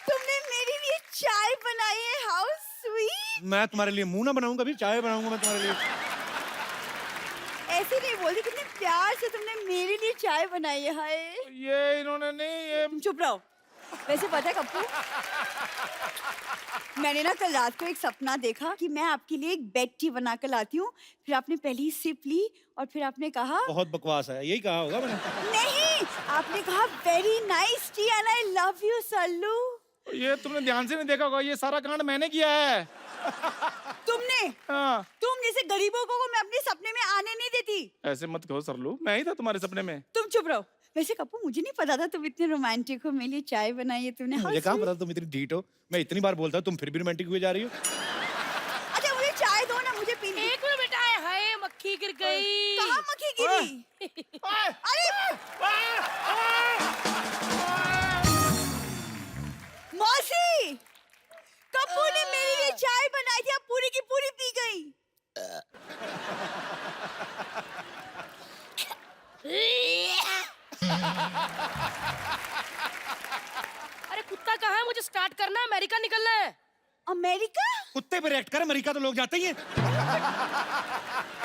तुमने मेरे लिए चाय बनाई है, हाउ स्वीट। मैं तुम्हारे लिए मुंह ना बनाऊंगा, अभी चाय बनाऊंगा मैं तुम्हारे लिए। ऐसे नहीं बोलती, कितने प्यार से तुमने मेरे लिए चाय बनाई है। हाय, ये इन्होंने नहीं, ये तुम चुप रहो। वैसे पता है कप्पू, मैंने ना कल रात को एक सपना देखा कि मैं आपके लिए एक बेड टी बना कर लाती हूँ, फिर आपने पहली सिप ली और फिर आपने कहा, बहुत बकवास है, यही कहा होगा मैंने। नहीं, आपने कहा very nice T and I love you Sallu. ये तुमने ध्यान से नहीं देखा होगा, ये सारा कांड मैंने किया है। तुमने? हाँ। तुम जैसे गरीबों को मैं अपने सपने में आने नहीं देती। ऐसे मत कहो सरलू, मैं ही था तुम्हारे सपने में। तुम चुप रहो। वैसे कप्पू मुझे नहीं पता था तुम इतने रोमांटिक हो, मेरे लिए चाय बनाई है तुमने। मुझे कहाँ पता तुम इतनी ढीठ हो, मैं इतनी बार बोलता हूँ, तुम फिर भी रोमांटिक हुए जा रही हो। अच्छा मुझे चाय दो ना, मुझे पीनी है। एक मिनट बेटा, हाय मक्खी गिर गई। कहाँ मक्खी गिरी? अरे मौसी, कप्पू ने मेरे लिए चाय बनाई थी, अब पूरी की पूरी पी गई। अमेरिका? कुत्ते पे रिएक्ट कर, अमेरिका तो लोग जाते ही हैं।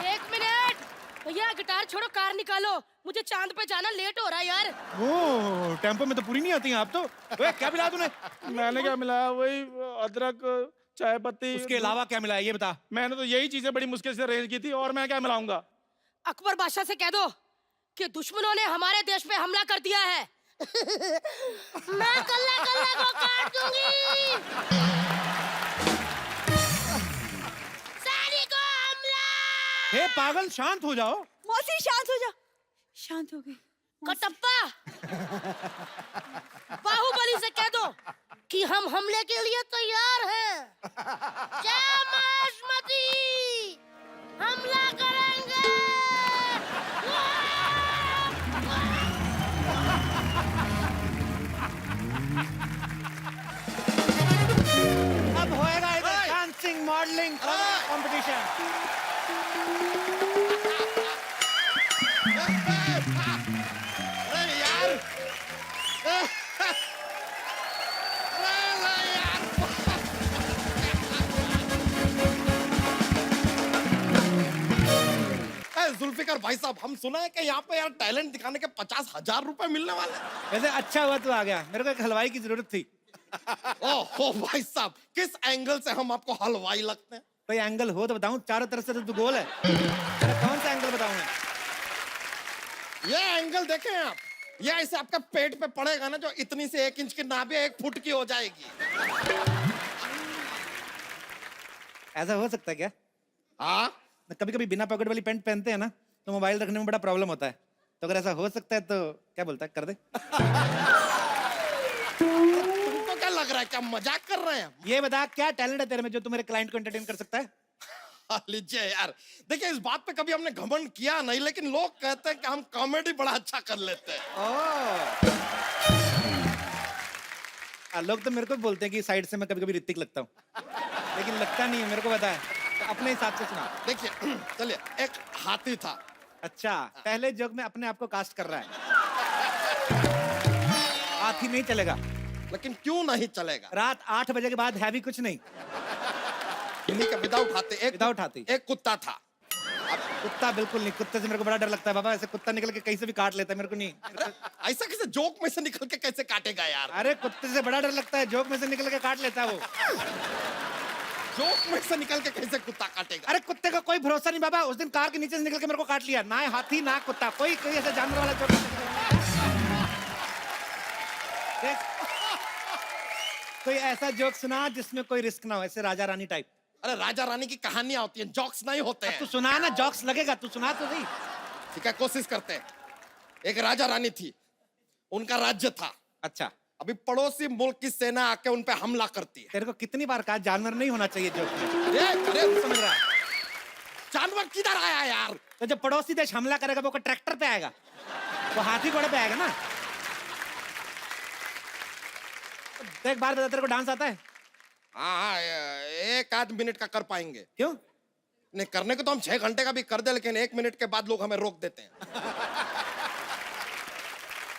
1 मिनट भैया, गिटार छोड़ो, कार निकालो, मुझे चांद पे जाना, लेट हो रहा है यार। ओ, टेम्पो में तो पूरी नहीं आती हैं आप तो। ओए, क्या मिला तूने? मैंने क्या मिलाया? वही अदरक, चाय पत्ती। उसके अलावा क्या मिला है ये बता। मैंने तो यही चीजें बड़ी मुश्किल से अरेंज की थी, और मैं क्या मिलाऊंगा? अकबर बादशाह से कह दो कि दुश्मनों ने हमारे देश पे हमला कर दिया है। मैं कल्ला कल्ला को काट दूंगी। सारी को हमला। हे पागल, शांत हो जाओ। मौसी शांत हो जा। शांत हो गई। कटप्पा, बाहुबली से कह दो कि हम हमले के लिए तैयार हैं। जय मायावती, हमला करेंगे। अब होएगा इधर डांसिंग मॉडलिंग कंपटीशन। अरे यार, जुल्फिकार भाई साहब, हम सुना है कि यहाँ पे यार टैलेंट दिखाने के 50,000 रुपए मिलने वाले हैं। वैसे अच्छा हुआ तू आ गया, मेरे को एक हलवाई की जरूरत थी। ओहो भाई साहब, किस एंगल से हम आपको हलवाई लगते हैं? कोई एंगल हो तो बताऊं, चारों तरफ से तो तू गोल है। तेरा कौन सा एंगल बताऊं मैं? ये एंगल देखें आप, ये ऐसे आपका पेट पे पड़ेगा ना, जो इतनी से 1 इंच की नाभि 1 फुट की हो जाएगी। ऐसा हो सकता है क्या? हाँ, कभी कभी बिना पॉकेट वाली पैंट पहनते हैं ना, तो मोबाइल रखने में बड़ा प्रॉब्लम होता है। तो अगर ऐसा हो सकता है तो क्या बोलता है, कर दे। तुमको क्या लग रहा है, क्या मजाक कर रहे हैं? ये बता, क्या टैलेंट है तेरे में जो तू मेरे क्लाइंट को एंटरटेन कर सकता है? लीजिए यार, देखिए इस बात पे कभी हमने घमंड किया नहीं, लेकिन लोग कहते हैं कि हम कॉमेडी बड़ा अच्छा कर लेते हैं। लोग तो मेरे को बोलते हैं कि साइड से मैं कभी कभी ऋतिक लगता हूँ, लेकिन लगता नहीं है, मेरे को पता है। तो अपने हिसाब से सुना। देखिए चलिए, एक हाथी था। अच्छा, पहले जोक में अपने आप को कास्ट कर रहा है। हाथी नहीं चलेगा। लेकिन क्यों नहीं चलेगा? रात 8 बजे के बाद है भी कुछ नहीं। इन्हीं का विदाउट हाथी, विदाउट हाथी एक कुत्ता था। कुत्ता बिल्कुल नहीं, कुत्ते से मेरे को बड़ा डर लगता है बाबा। ऐसे कुत्ता निकल के कहीं से भी काट लेता है, मेरे को नहीं। ऐसा कैसे जोक में से निकल के कैसे काटेगा यार? अरे कुत्ते से बड़ा डर लगता है, जोक में से निकल के काट लेता है वो। जोक में से निकल के कैसे कुत्ता काटेगा? अरे कुत्ते का कोई भरोसा नहीं बाबा, उस दिन कार के नीचे से निकल के मेरे को काट लिया। ना हाथी ना कुत्ता, कोई कोई ऐसा जानवर वाला जोक नहीं। देख, कोई ऐसा जोक सुना जिसमें कोई रिस्क ना हो, ऐसे राजा रानी टाइप। अरे राजा रानी की कहानियां होती हैं, जोक्स नहीं होते तू हैं। सुना ना, जोक्स लगेगा, तू सुना तो सही। ठीक है, कोशिश करते हैं। एक राजा रानी थी, उनका राज्य था। अच्छा, अभी पड़ोसी मुल्क की सेना आके उन पे हमला करती है। तेरे को कितनी बार कहा जानवर नहीं होना चाहिए जोक में? अरे समझ रहा है? जानवर किधर आया यार? तो जब पड़ोसी देश हमला करेगा वो ट्रैक्टर पे आएगा, वो हाथी घोड़े पे आएगा ना। तो एक बार बता, तेरे को डांस आता है? हाँ, 1 मिनट का कर पाएंगे। क्यों? नहीं, करने को तो हम 6 घंटे का भी कर दे, लेकिन 1 मिनट के बाद लोग हमें रोक देते हैं।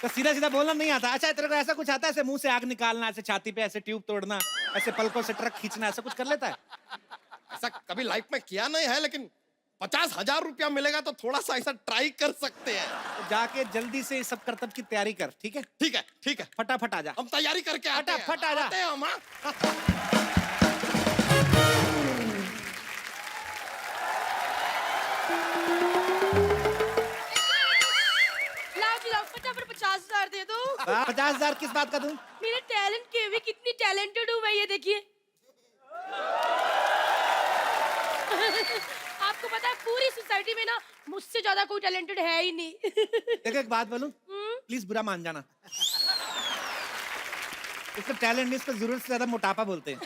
तो सीधा सीधा बोलना नहीं आता? अच्छा, तेरे को ऐसा कुछ आता है, ऐसे मुंह से आग निकालना, ऐसे छाती पे ऐसे ट्यूब तोड़ना, ऐसे पलकों से ट्रक खींचना, ऐसा कुछ कर लेता है? ऐसा कभी लाइफ में किया नहीं है, लेकिन 50,000 रुपया मिलेगा तो थोड़ा सा ऐसा ट्राई कर सकते हैं। तो जाके जल्दी से इस सब करतब की तैयारी कर, ठीक है? ठीक है, ठीक है, फटाफट आ जा। हम तैयारी करके आते हैं। फटाफट आ जा। आते हैं हम, हाँ। लाओ जी लाओ, फटाफट 50,000 दे दो। 50,000 किस बात का दूं? मेरे टैलेंट के भी कितनी टैलेंटेड हूँ मैं, ये देखिए। आपको पता है पूरी सोसाइटी में ना मुझसे ज्यादा कोई टैलेंटेड है ही नहीं। देखो एक बात बोलूं, प्लीज बुरा मान जाना। इसको टैलेंट नहीं, इसको जरूरत से ज्यादा मोटापा बोलते हैं।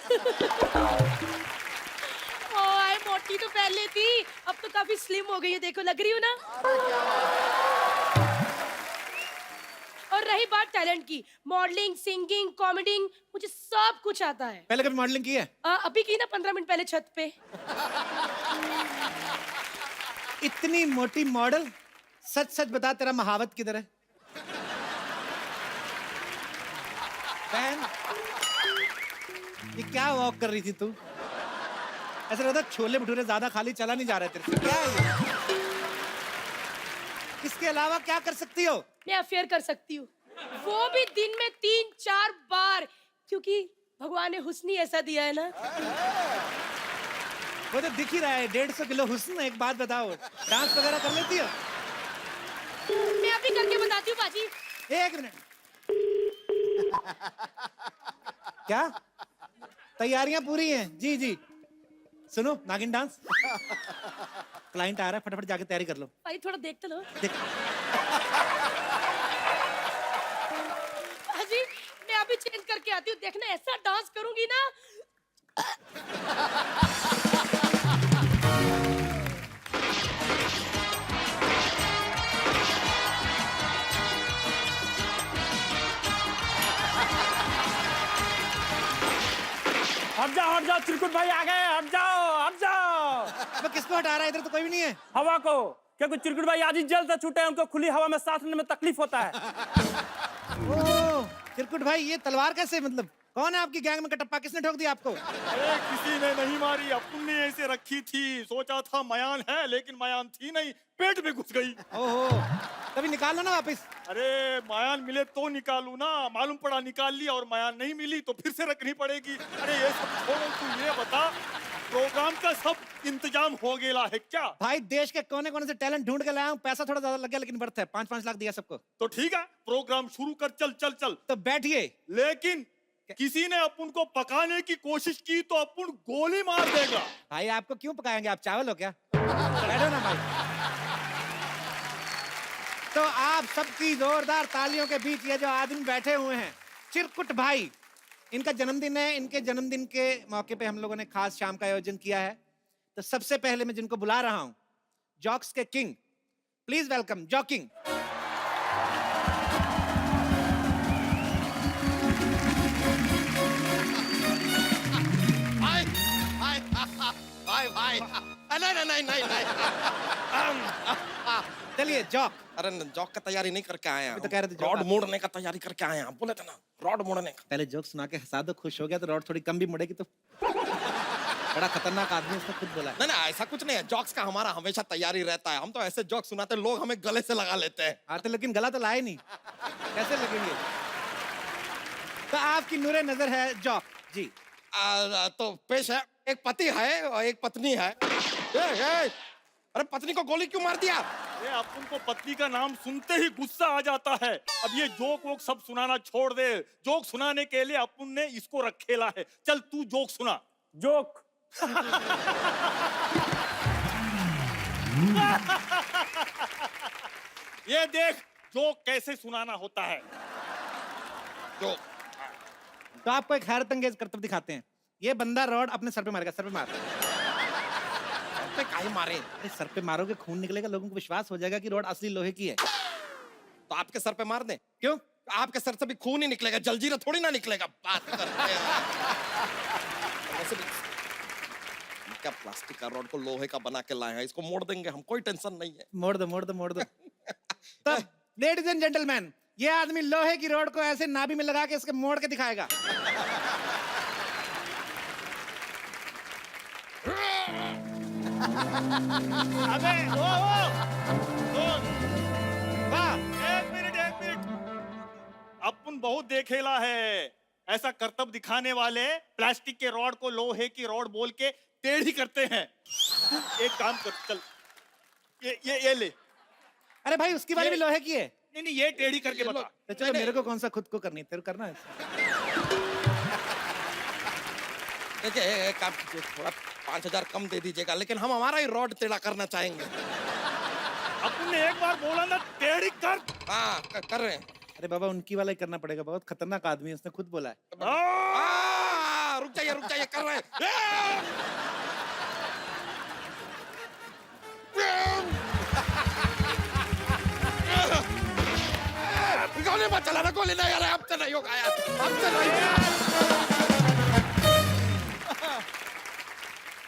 ओए, मोटी तो पहले थी, अब तो काफी स्लिम हो गई है, देखो लग रही हूँ ना। और रही बात टैलेंट की, मॉडलिंग, सिंगिंग, कॉमेडी, मुझे सब कुछ आता है। पहले कभी मॉडलिंग की है? अभी की ना 15 मिनट पहले छत पे। इतनी मोटी मॉडल, सच सच बता, तेरा महावत किधर है? बहन, ये क्या वॉक कर रही थी तू? ऐसा लगता है छोले भटूरे ज्यादा खाली चला नहीं जा रहे तेरे से। क्या है ये? इसके अलावा क्या कर सकती हो? मैं अफेयर कर सकती हूँ, वो भी दिन में 3-4 बार, क्योंकि भगवान ने हुस्न ही ऐसा दिया है ना। वो तो दिख ही रहा है, 150 किलो हुस्न। एक बात बताओ, डांस वगैरह कर लेती हो? मैं अभी करके बताती हूँ बाजी। 1 मिनट। क्या तैयारियां पूरी हैं? जी जी। सुनो, नागिन डांस। क्लाइंट आ रहा है, फटाफट जाके तैयारी कर लो। भाई थोड़ा देख तो लो। देख। बाजी मैं अभी चेंज करके आती हूँ, देखना ऐसा डांस करूंगी ना। हट जाओ चिरकुट भाई आ गए, हट जाओ। अब किसको हटा रहा है? इधर तो कोई भी नहीं है। हवा को, क्योंकि चिरकुट भाई आज ही जल से छूटे हैं, उनको खुली हवा में सांस लेने में तकलीफ होता है। ओह, चिरकुट भाई, ये तलवार कैसे? मतलब कौन है आपकी गैंग में कटप्पा? किसने ठोक दिया आपको? अरे किसी ने नहीं मारी, अपन ने ऐसे रखी थी। सोचा था मयान है, लेकिन मयान थी नहीं, पेट में घुस गई। ओहो, तभी निकाल लो ना वापस। अरे मयान मिले तो निकालू ना, मालूम पड़ा निकाल लिया और मयान नहीं मिली तो फिर से रखनी पड़ेगी। अरे ये सब छोड़ो, तू ये बता प्रोग्राम का सब इंतजाम हो गया है क्या? भाई देश के कोने कोने से टैलेंट ढूंढ के लाया हूँ। पैसा थोड़ा ज्यादा लग गया, लेकिन वर्थ है। 5-5 लाख दिया सबको। तो ठीक है, प्रोग्राम शुरू कर, चल चल चल। तो बैठिए। लेकिन किसी ने अपन को पकाने की कोशिश की तो अपन गोली मार देगा। भाई आपको क्यों पकाएंगे? आप चावल हो क्या? बैठो ना भाई। तो आप सबकी जोरदार तालियों के बीच ये जो आदमी बैठे हुए हैं, चिरकुट भाई, इनका जन्मदिन है। इनके जन्मदिन के मौके पे हम लोगों ने खास शाम का आयोजन किया है। तो सबसे पहले मैं जिनको बुला रहा हूं, जॉक्स के किंग, प्लीज वेलकम जॉकिंग। भाई नहीं चलिए जॉक। अरे जॉक का तैयारी नहीं करके आए हैं, तो कह रहे थे जॉक रॉड आप- मोड़ने का तैयारी करके आए हैं। बोले थे ना रॉड मोड़ने का। पहले जोक सुना के हंसा दो, खुश हो गया तो रॉड थोड़ी कम भी मुड़ेगी। तो बड़ा खतरनाक आदमी, उसने खुद बोला है। नहीं ऐसा कुछ नहीं है, जॉक्स का हमारा हमेशा तैयारी रहता है। हम तो ऐसे जॉक सुनाते लोग हमें गले से लगा लेते हैं। आते लेकिन गला तो लाए नहीं, कैसे लगेंगे? तो आपकी नूरे नजर है जॉक जी। तो पेश है, एक पति है और एक पत्नी है। अरे पत्नी को गोली क्यों मार दिया? ये अपन को पत्नी का नाम सुनते ही गुस्सा आ जाता है। अब ये जोक वोक सब सुनाना छोड़ दे। जोक सुनाने के लिए अपन ने इसको रखेला है। चल तू जोक सुना। जोक ये देख जोक कैसे सुनाना होता है। जोक तो आपको एक हैरत अंगेज करतब दिखाते हैं। ये बंदा रॉड अपने सर पे मारेगा। सर पे मार। पे काहे मारे? अरे सर पे मारोगे, खून निकलेगा, लोगों को विश्वास हो जाएगा कि रॉड असली लोहे की है। तो आपके सर पे मार दे। क्यों? आपके सर से भी खून ही निकलेगा, जलजीरा थोड़ी ना निकलेगा। बात करते हैं। वैसे भी क्या प्लास्टिक का रॉड को लोहे का बना के लाए हैं, इसको मोड़ देंगे हम, कोई टेंशन नहीं है। मोड़ दो मोड़ दो मोड़ दो। तो लेडीज एंड जेंटलमैन, ये आदमी लोहे की रॉड को ऐसे नाभि में लगा के इसके मोड़ के दिखाएगा। अबे वाह, एक मिनट। अपन बहुत देखेला है ऐसा करतब दिखाने वाले प्लास्टिक के रॉड को लोहे की रॉड बोल के टेढ़ी करते हैं। एक काम कर, चल ये ले। अरे भाई उसकी वाली भी लोहे की है। नहीं ये टेढ़ी करके बता। तो चलो, मेरे को कौन सा खुद को करनी है, तेरे को करना है। देखिए एक काम कीजिए, थोड़ा 5000 कम दे दीजिएगा, लेकिन हम हमारा ही रॉड टेढ़ा करना चाहेंगे। अपन ने एक बार बोला ना टेढ़ी कर। हाँ कर रहे हैं। अरे बाबा, उनकी वाला ही करना पड़ेगा, बहुत खतरनाक आदमी है, उसने खुद बोला है। रुक जाइए कर रहे हैं। गोली मत चलाना, गोली नहीं आ रहा है, अब से नहीं होगा यार, अब से नहीं।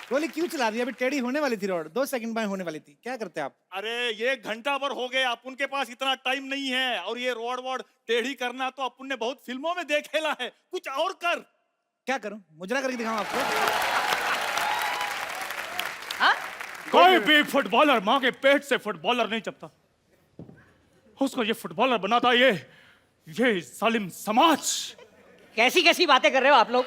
गोली क्यों चला दी? अभी टेढ़ी होने वाली थी रॉड, 2 सेकंड में होने वाली थी। क्या करते आप? अरे ये घंटा भर हो गया, अपन के पास इतना टाइम नहीं है। और ये रॉड वॉड टेढ़ी करना तो अपन ने बहुत फिल्मों में देखेला है। कुछ और कर। क्या करूं? मुजरा करके दिखाऊं आपको? हाँ? कोई भी फुटबॉलर माँ के पेट से फुटबॉलर नहीं चपता। उसको ये फुटबॉलर बनाता ये जालिम समाज। कैसी कैसी बातें कर रहे हो आप लोग?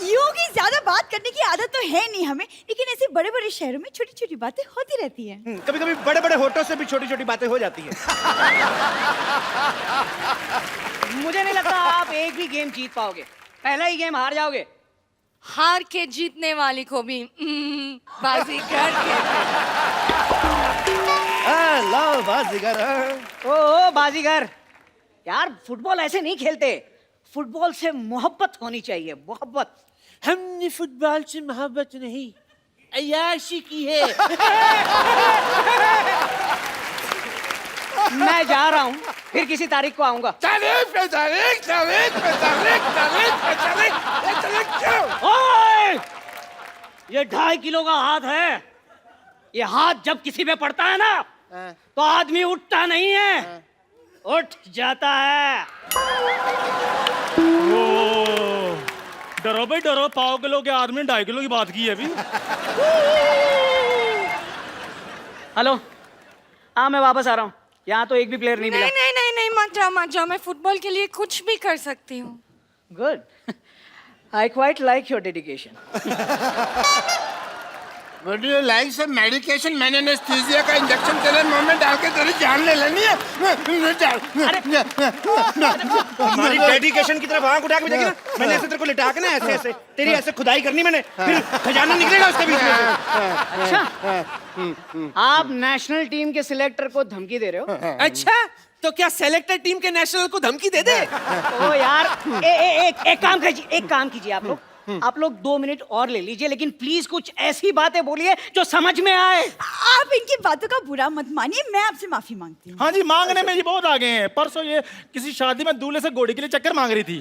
यूं की ज्यादा बात करने की आदत तो है नहीं हमें, लेकिन ऐसे बड़े बड़े शहरों में छोटी छोटी बातें होती रहती हैं। कभी कभी बड़े बड़े होठों से भी छोटी छोटी बातें हो जाती हैं। मुझे नहीं लगता आप एक भी गेम जीत पाओगे, पहला ही गेम हार जाओगे। हार के जीतने वाली को भी बाजीगर लो बाजीगर। ओ बाजीगर, यार फुटबॉल ऐसे नहीं खेलते, फुटबॉल से मोहब्बत होनी चाहिए, मोहब्बत। हमने फुटबॉल से मोहब्बत नहीं, अय्याशी की है। मैं जा रहा हूँ, फिर किसी तारीख को आऊंगा। तारीख पे तारीख, तारीख पे तारीख, तारीख पे तारीख, ये तारीख क्यों? ओए! ये 2.5 किलो का हाथ है, ये हाथ जब किसी पे पड़ता है ना तो आदमी उठता नहीं है, उठ जाता है। डरो भाई डरो, 1.5 किलो के आदमी ने 2.5 किलो की बात की है अभी। हेलो, हाँ मैं वापस आ रहा हूँ, यहाँ तो एक भी प्लेयर नहीं मिला। नहीं मत जाओ, मैं फुटबॉल के लिए कुछ भी कर सकती हूँ। Good, I quite like your dedication. Would you like some medication? मैंने एनेस्थीसिया का इंजेक्शन तेरे मुंह में डाल के तेरी जान ले लेनी है। हमारी डेडिकेशन की तरफ आंख उठा के भी देखी ना, मैंने ऐसे तेरे को लिटा के ना ऐसे ऐसे तेरी ऐसे खुदाई करनी मैंने, फिर खजाना निकलेगा उसके बीच में से। अच्छा, आप नेशनल टीम के सिलेक्टर को धमकी दे रहे हो? अच्छा, तो क्या सेलेक्टर टीम के नेशनल को धमकी दे दे? ओ यार, एक काम कीजिए आप लोग 2 मिनट और ले लीजिए, लेकिन प्लीज कुछ ऐसी बातें बोलिए जो समझ में आए। आप इनकी बातों का बुरा मत मानिए, मैं आपसे माफी मांगती हूँ। हाँ जी, मांगने में ये बहुत आगे हैं। परसों ये किसी शादी में दूल्हे से घोड़ी के लिए चक्कर मांग रही थी।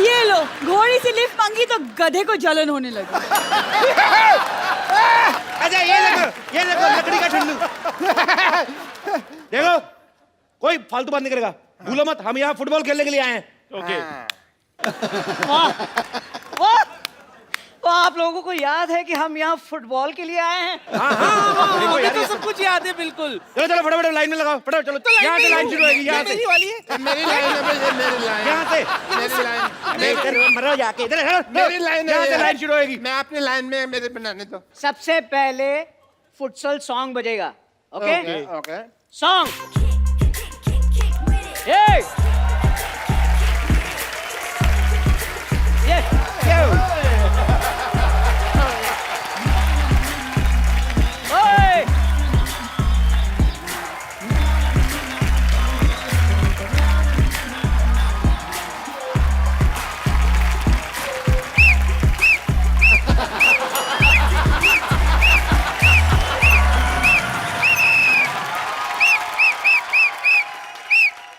ये लो, घोड़ी से लिफ्ट मांगी तो गधे को जलन होने लगी। अच्छा ये देखो लकड़ी का ठंडू। देखो, कोई फालतू बात नहीं करेगा, भूलो मत, हम यहाँ फुटबॉल खेलने के लिए आए हैं। ओके। वाह, आप लोगों को याद है कि हम यहाँ फुटबॉल के लिए आए हैं? मुझे तो सब कुछ याद है बिल्कुल। चलो फटाफट लाइन में लगाओ, फटाफट चलो, यहाँ से लाइन शुरू होगी, यहाँ से मेरी वाली है। मेरी लाइन है भाई, ये मेरी लाइन। यहाँ से मेरी लाइन। मरो जाके इधर, मेरी लाइन है। यहाँ से लाइन शुरू होगी। मैं अपनी लाइन में मेरे बनाने दो। सबसे पहले फुटसल सॉन्ग बजेगा, ओके? ओके। सॉन्ग।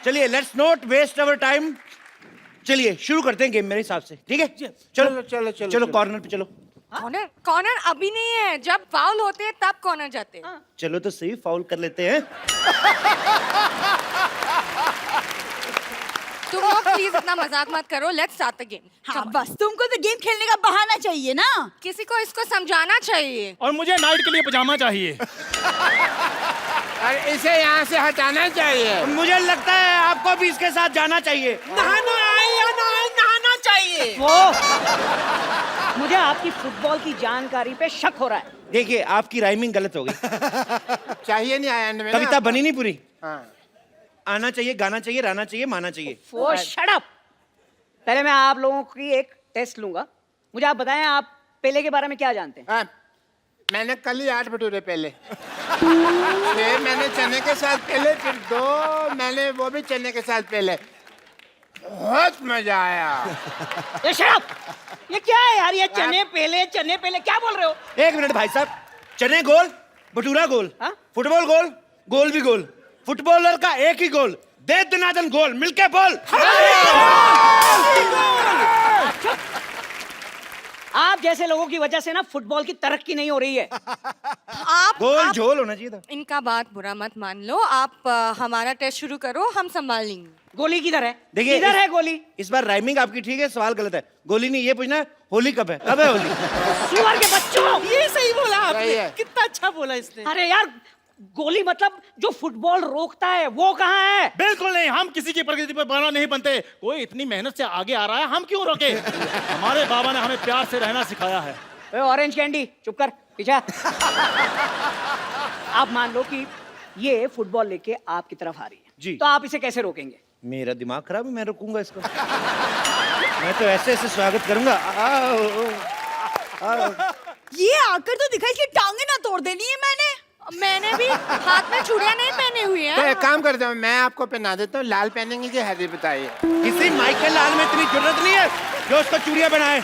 चलिए, let's not waste our time, चलिए शुरू करते हैं गेम मेरे हिसाब से, ठीक है? चलो कॉर्नर पे चलो। कॉर्नर अभी नहीं है, जब फाउल होते हैं तब कॉर्नर जाते हैं। चलो तो सही, फाउल कर लेते हैं। तुम लोग प्लीज इतना मजाक मत करो, लेट्स स्टार्ट द गेम। हाँ बस, तुमको तो गेम खेलने का बहाना चाहिए ना। किसी को इसको समझाना चाहिए। और मुझे नाइट के लिए पजामा चाहिए। और इसे यहाँ से हटाना चाहिए। मुझे लगता है आपको भी इसके साथ जाना चाहिए। नहाना चाहिए। वो मुझे आपकी फुटबॉल की जानकारी पे शक हो रहा है। देखिए, आपकी राइमिंग गलत हो गई। चाहिए नहीं आया में कविता बनी नहीं पूरी। हाँ। आना चाहिए, गाना चाहिए, रहना चाहिए, माना चाहिए। वो शट अप। पहले मैं आप लोगों की एक टेस्ट लूंगा, मुझे आप बताएं आप पेले के बारे में क्या जानते हैं? हाँ, मैंने कल ही 8 भटूरे पहले, फिर मैंने चने के साथ पहले, फिर 2 मैंने वो भी चने के साथ पहले। बहुत मजा आया। ये शट अप! ये क्या है यार, ये चने पेले क्या बोल रहे हो? 1 मिनट भाई साहब, चने गोल, भटूरा गोल, हाँ? फुटबॉल फुटबॉल गोल, गोल भी गोल, फुटबॉलर का एक ही गोल, दे दनादन गोल, मिलके बोल। आप जैसे लोगों की वजह से ना फुटबॉल की तरक्की नहीं हो रही है। आप गोल झोल होना चाहिए था। इनका बात बुरा मत मान लो। आप हमारा टेस्ट शुरू करो, हम संभाल लेंगे। गोली किधर है? देखिए किधर है गोली? इस बार राइमिंग आपकी ठीक है, सवाल गलत है। गोली नहीं, ये पूछना है होली कब है, कब है होली? सुअर के बच्चों, ये सही बोला सही आपने, है। कितना अच्छा बोला इसने। अरे यार, गोली मतलब जो फुटबॉल रोकता है वो कहाँ है? बिल्कुल नहीं, हम किसी की प्रगति पर बना नहीं बनते। कोई इतनी मेहनत से आगे आ रहा है, हम क्यों रोके? हमारे बाबा ने हमें प्यार से रहना सिखाया है। ए, ऑरेंज कैंडी चुप कर, पीछे। आप मान लो कि ये फुटबॉल लेके आपकी तरफ आ रही है जी। तो आप इसे कैसे रोकेंगे? मेरा दिमाग खराब है, मैं रोकूंगा इसको। मैं तो ऐसे ऐसे स्वागत करूंगा। ये आकर तो दिखा, इसकी टांगे ना तोड़ देनी है मैंने भी हाथ में चूड़ियां नहीं पहनी हुई तो है। एक काम करता हूँ, मैं आपको पहना देता हूँ। लाल पहनेंगे कि हरी बताइए। किसी माइकल लाल में इतनी जरूरत नहीं है जो उसको चूड़ियां बनाए।